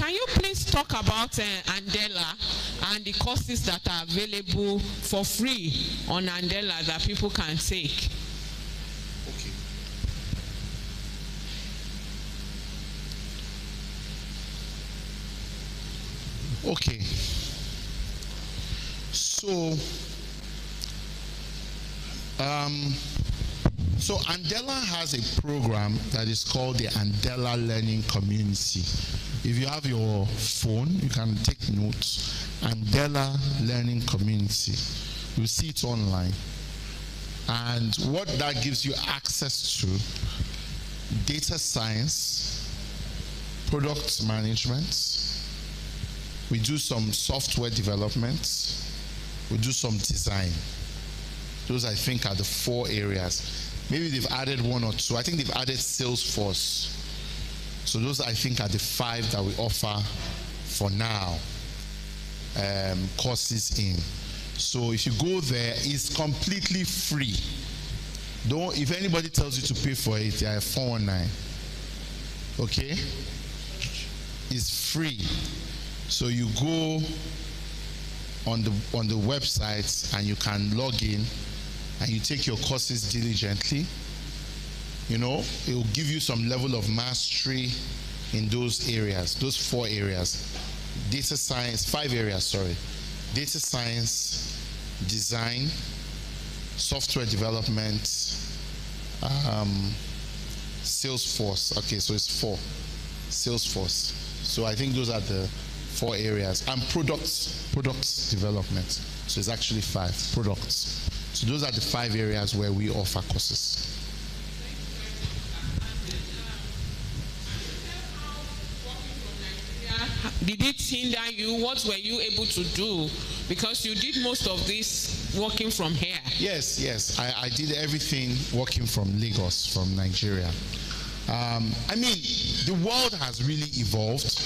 can you please talk about Andela and the courses that are available for free on Andela that people can take? Okay. So Andela has a program that is called the Andela Learning Community. If you have your phone, you can take notes. Andela Learning Community. You see it online. And what that gives you access to: data science, product management. We do some software development. We do some design. Those, I think, are the 4 areas. Maybe they've added 1 or 2. I think they've added Salesforce. So those, I think, are the 5 that we offer for now, courses in. So if you go there, it's completely free. If anybody tells you to pay for it, they are 419. Okay? It's free. So you go on the website and you can log in and you take your courses diligently. You know, it will give you some level of mastery in those areas, those 4 areas. Data science, 5 areas, sorry. Data science, design, software development, Salesforce. Okay, so it's 4. Salesforce. So I think those are the 4 areas. And products development. So it's actually 5 products. So those are the 5 areas where we offer courses. Did it hinder you? What were you able to do? Because you did most of this working from here. Yes. I did everything working from Lagos, from Nigeria. I mean, the world has really evolved.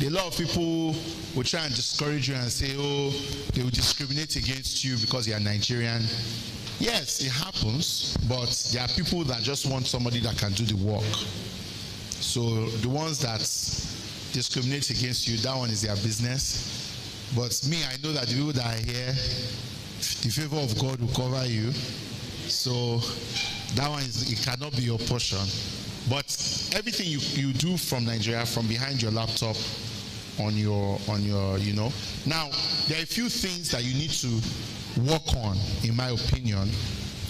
A lot of people will try and discourage you and say, oh, they will discriminate against you because you are Nigerian. Yes, it happens, but there are people that just want somebody that can do the work. So the ones that discriminate against you, that one is their business. But me, I know that the people that are here, the favor of God will cover you. So that one it cannot be your portion. But everything you do from Nigeria, from behind your laptop, on your, you know. Now, there are a few things that you need to work on, in my opinion,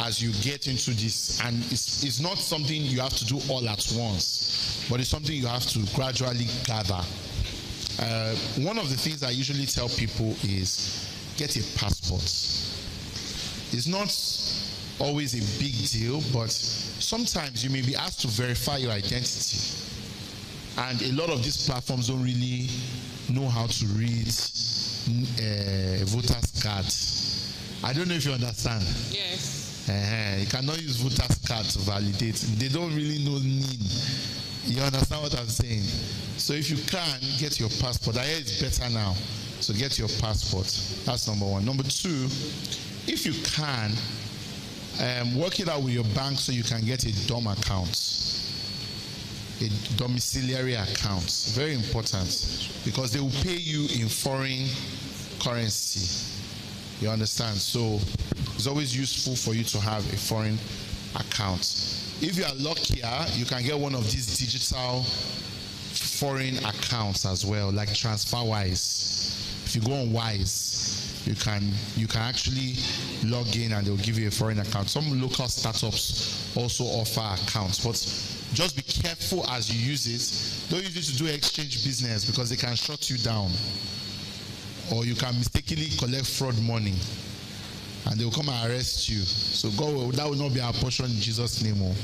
as you get into this. And it's not something you have to do all at once, but it's something you have to gradually gather. One of the things I usually tell people is get a passport. It's not always a big deal, but sometimes you may be asked to verify your identity. And a lot of these platforms don't really know how to read a voter's card. I don't know if you understand. Yes. You cannot use voter's card to validate. They don't really know NIN. You understand what I'm saying? So if you can, get your passport. I hear it's better now. So get your passport. That's number 1. Number 2, if you can, work it out with your bank so you can get a DOM account. A domiciliary account. Very important, because they will pay you in foreign currency. You understand? So it's always useful for you to have a foreign account. If you are luckier, you can get one of these digital foreign accounts as well, like TransferWise. If you go on Wise, you can actually log in and they'll give you a foreign account. Some local startups also offer accounts, but just be careful as you use it. Don't use it to do exchange business, because they can shut you down. Or you can mistakenly collect fraud money and they will come and arrest you. So that will not be our portion in Jesus' name.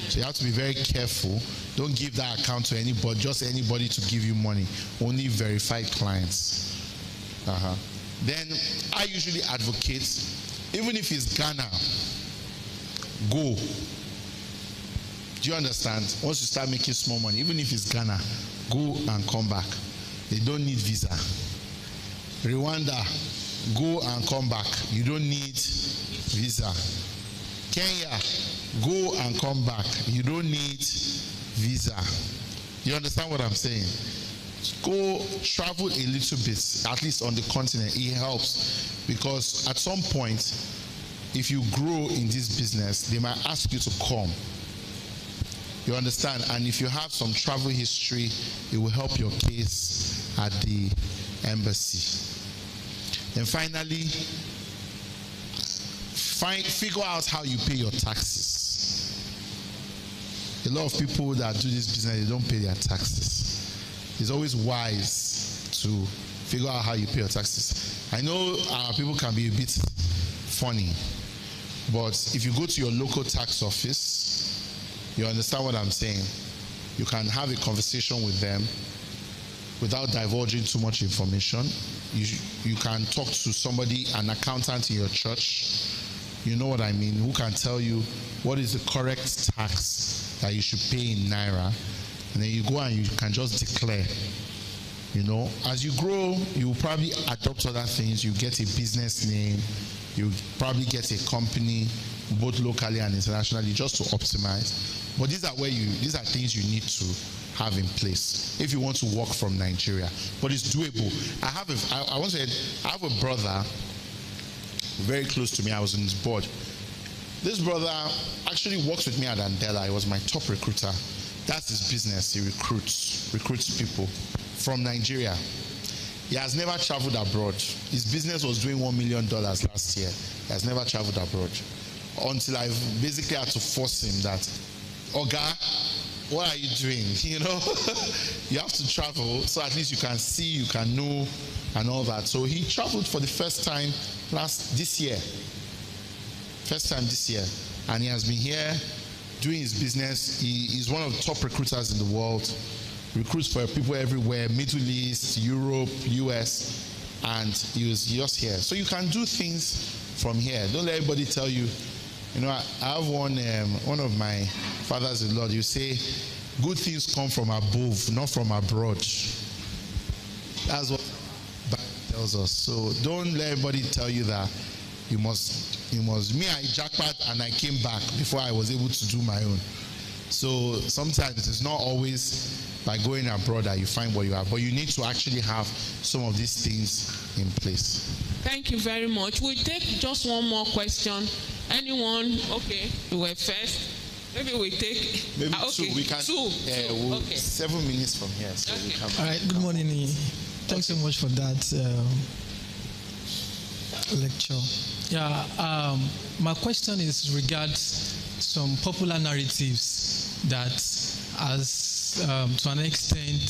So you have to be very careful. Don't give that account to anybody, just anybody to give you money. Only verified clients. Then I usually advocate, even if it's Ghana, go. Do you understand? Once you start making small money, even if it's Ghana, go and come back. They don't need visa. Rwanda, go and come back. You don't need visa. Kenya, go and come back. You don't need visa. You understand what I'm saying? go travel a little bit, at least on the continent. It helps, because at some point, if you grow in this business, they might ask you to come. You understand? And if you have some travel history, it will help your case at the embassy. And finally, figure out how you pay your taxes. A lot of people that do this business, they don't pay their taxes. It's always wise to figure out how you pay your taxes. I know people can be a bit funny, but if you go to your local tax office, you understand what I'm saying. You can have a conversation with them without divulging too much information. You can talk to somebody, an accountant in your church, you know what I mean, who can tell you what is the correct tax that you should pay in Naira. And then you go and you can just declare. You know, as you grow, you will probably adopt other things. You get a business name. You probably get a company, both locally and internationally, just to optimize. But these are things you need to have in place if you want to work from Nigeria. But it's doable. I have a brother very close to me. I was in his board. This brother actually works with me at Andela. He was my top recruiter. That's his business. He recruits people from Nigeria. He has never traveled abroad. His business was doing $1 million last year. He has never traveled abroad. Until I basically had to force him that, Oga, what are you doing? You know, you have to travel so at least you can see, you can know, and all that. So he traveled for the first time this year. And he has been here doing his business. He's one of the top recruiters in the world. Recruits for people everywhere, Middle East, Europe, US, and he was just here. So you can do things from here. Don't let everybody tell you. You know, I have one of my fathers-in-law. You say, good things come from above, not from abroad. That's what the Bible tells us. So don't let everybody tell you that you must. Me, I jackpot and I came back before I was able to do my own. So sometimes it's not always by going abroad that you find what you have, but you need to actually have some of these things in place. Thank you very much. We'll take just one more question. Anyone? Okay, you were first. Maybe we take two. We can two. Okay. 7 minutes from here. So okay. we can. All right. Good morning. Thanks so much for that lecture. Yeah. My question is regards some popular narratives that, as to an extent,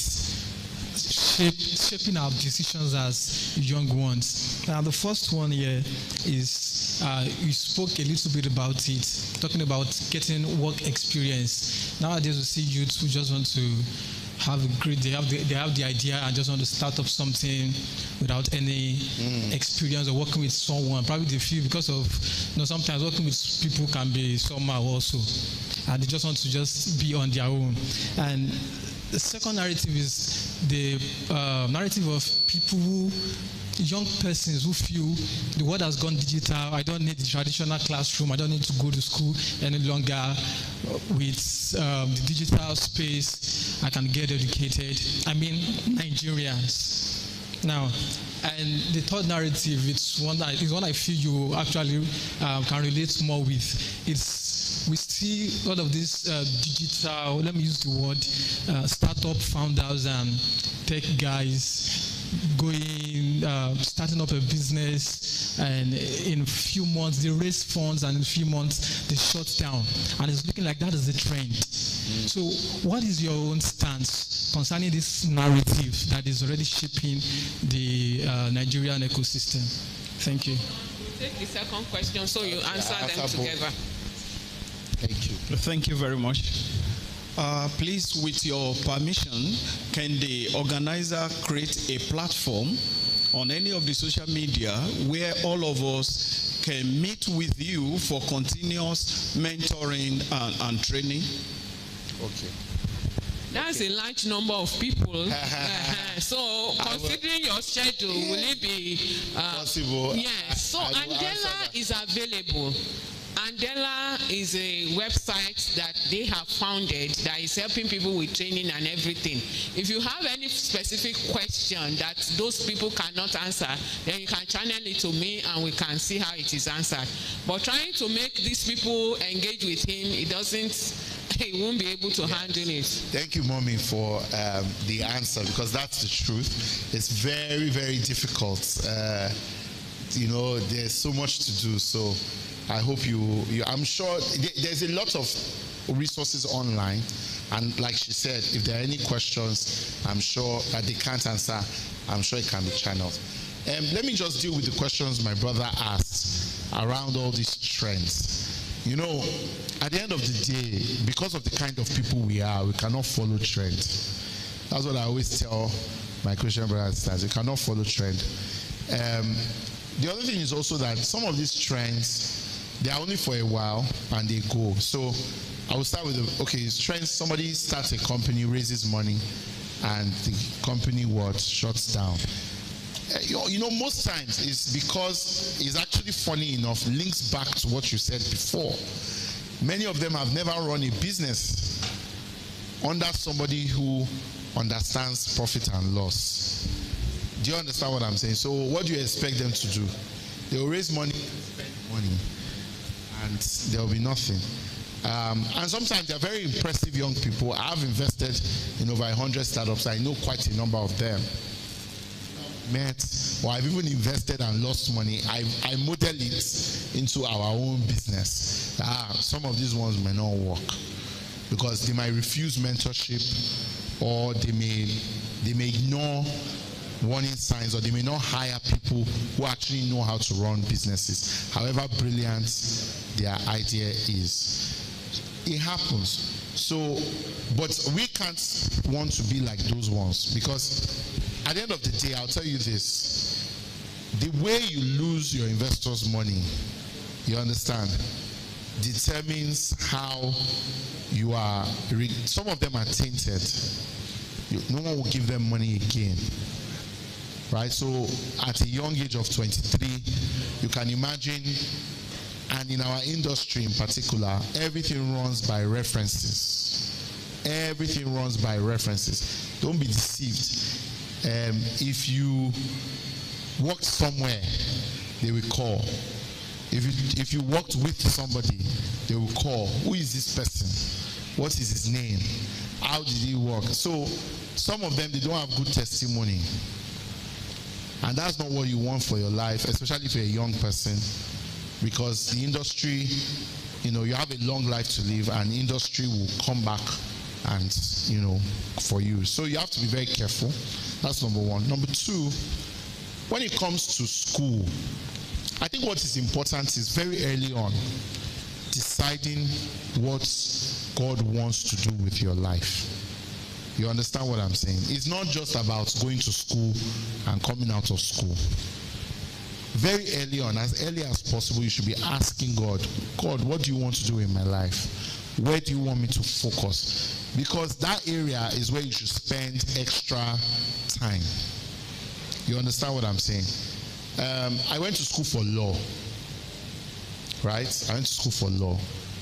shaping our decisions as young ones. Now, the first one here is you spoke a little bit about it, talking about getting work experience. Nowadays, we see youths who just want to have a great. They have the idea and just want to start up something without any experience or working with someone. Probably they feel because of sometimes working with people can be somehow also, and they just want to just be on their own. And the second narrative is the narrative of people young persons who feel the world has gone digital. I don't need the traditional classroom. I don't need to go to school any longer. With the digital space, I can get educated. I mean, Nigerians. Now, and the third narrative, it's one I feel you actually can relate more with. It's we see a lot of this digital, let me use the word, startup founders and tech guys starting up a business, and in a few months they raise funds, and in a few months they shut down, and it's looking like that is the trend. So what is your own stance concerning this narrative that is already shaping the Nigerian ecosystem? Thank you. We'll take the second question so you answer them together. Thank you. Thank you very much. Please, with your permission, can the organizer create a platform on any of the social media where all of us can meet with you for continuous mentoring and training? Okay. That's a large number of people. So, considering your schedule, will it be possible? Yes. So, Andela is available. And Andela is a website that they have founded that is helping people with training and everything. If you have any specific question that those people cannot answer, then you can channel it to me and we can see how it is answered. But trying to make these people engage with him, he won't be able to handle it. Thank you, Mommy, for the answer, because that's the truth. It's very, very difficult. There's so much to do. So I hope I'm sure there's a lot of resources online. And like she said, if there are any questions, I'm sure that they can't answer, I'm sure it can be channeled. Let me just deal with the questions my brother asked around all these trends. At the end of the day, because of the kind of people we are, we cannot follow trend. That's what I always tell my Christian brothers and sisters. We cannot follow trend. The other thing is also that some of these trends, they are only for a while and they go. So I will start with trends. Somebody starts a company, raises money, and the company shuts down. Most times it's because it's actually funny enough, links back to what you said before. Many of them have never run a business under somebody who understands profit and loss. Do you understand what I'm saying? So what do you expect them to do? They will raise money, spend money, and there will be nothing. And sometimes they're very impressive young people. I've invested in over 100 startups. I know quite a number of them. I've even invested and lost money. I model it into our own business. Some of these ones may not work because they might refuse mentorship, or they may ignore warning signs, or they may not hire people who actually know how to run businesses, however brilliant their idea is. It happens. So, but we can't want to be like those ones, because at the end of the day, I'll tell you this: the way you lose your investors' money, you understand, determines how you are. Some of them are tainted. No one will give them money again. Right? So at a young age of 23, you can imagine, and in our industry in particular, everything runs by references. Everything runs by references. Don't be deceived. If you worked somewhere, they will call. If you worked with somebody, they will call. Who is this person? What is his name? How did he work? So some of them, they don't have good testimony. And that's not what you want for your life, especially if you're a young person, because the industry, you have a long life to live, and the industry will come back and, for you. So you have to be very careful. That's number one. Number two, when it comes to school, I think what is important is very early on deciding what God wants to do with your life. You understand what I'm saying? It's not just about going to school and coming out of school. Very early on, as early as possible, you should be asking God, what do you want to do in my life? Where do you want me to focus? Because that area is where you should spend extra time. You understand what I'm saying? I went to school for law. Right? I went to school for law.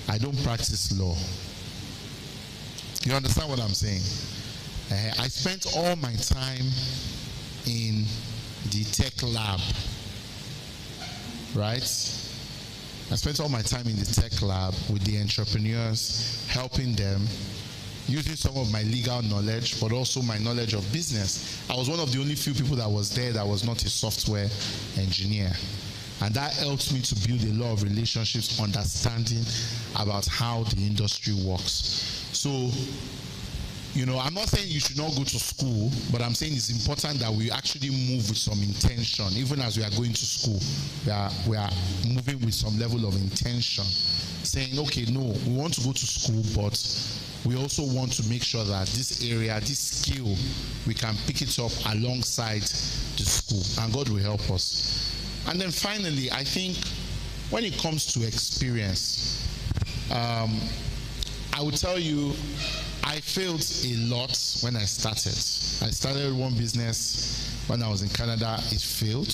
I don't practice law. You understand what I'm saying? I spent all my time in the tech lab. Right? I spent all my time in the tech lab with the entrepreneurs, helping them, using some of my legal knowledge, but also my knowledge of business. I was one of the only few people that was there that was not a software engineer. And that helped me to build a lot of relationships, understanding about how the industry works. So, I'm not saying you should not go to school, but I'm saying it's important that we actually move with some intention. Even as we are going to school, we are moving with some level of intention. Saying, okay, no, we want to go to school, but we also want to make sure that this area, this skill, we can pick it up alongside the school, and God will help us. And then finally, I think when it comes to experience, I will tell you, I failed a lot when I started. I started one business when I was in Canada, it failed.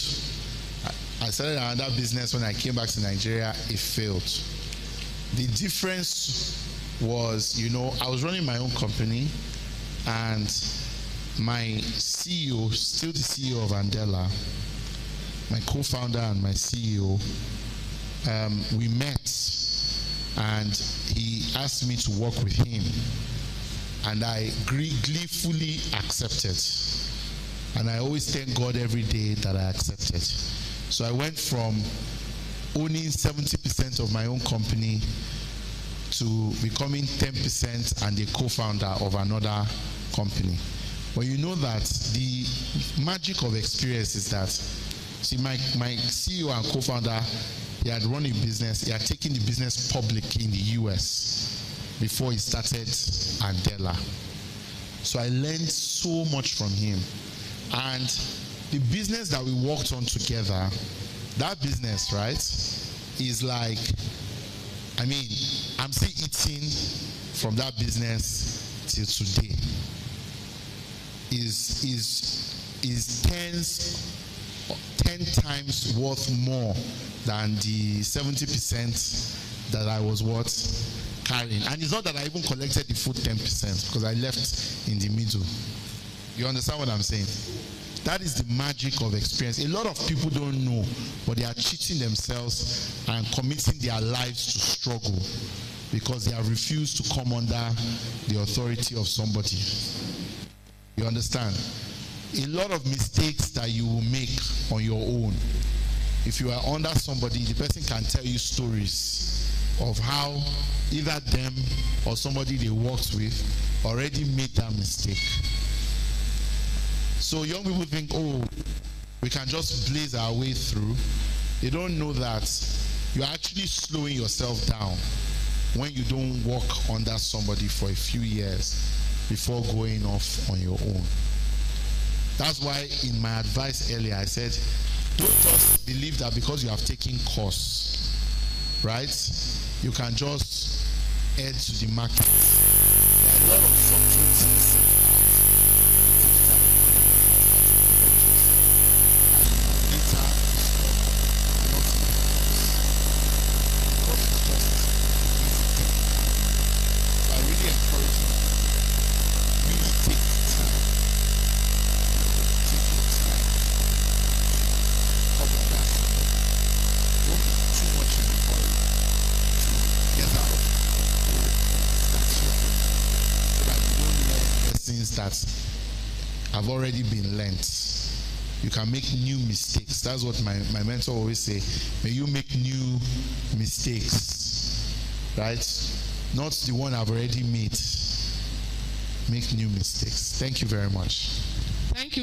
I started another business when I came back to Nigeria, it failed. The difference was, I was running my own company, and my CEO, still the CEO of Andela, my co-founder and my CEO, we met, and he asked me to work with him, and I gleefully accepted. And I always thank God every day that I accepted. So I went from owning 70% of my own company to becoming 10% and a co-founder of another company. But you know that the magic of experience is that, see, my CEO and co-founder, he had run a business, he had taken the business public in the US before he started Andela. So I learned so much from him. And the business that we worked on together, that business, right, is like, I'm still eating from that business till today. Is 10 times worth more than the 70% that I was carrying. And it's not that I even collected the full 10% because I left in the middle. You understand what I'm saying? That is the magic of experience. A lot of people don't know, but they are cheating themselves and committing their lives to struggle because they have refused to come under the authority of somebody. You understand? A lot of mistakes that you will make on your own. If you are under somebody, the person can tell you stories of how either them or somebody they worked with already made that mistake. So young people think, oh, we can just blaze our way through. They don't know that you're actually slowing yourself down when you don't work under somebody for a few years before going off on your own. That's why in my advice earlier, I said, don't just believe that because you have taken course, right, you can just head to the market. There are a lot of fluctuations. That have already been learnt. You can make new mistakes. That's what my mentor always say. May you make new mistakes, right? Not the one I've already made. Make new mistakes. Thank you very much. Thank you.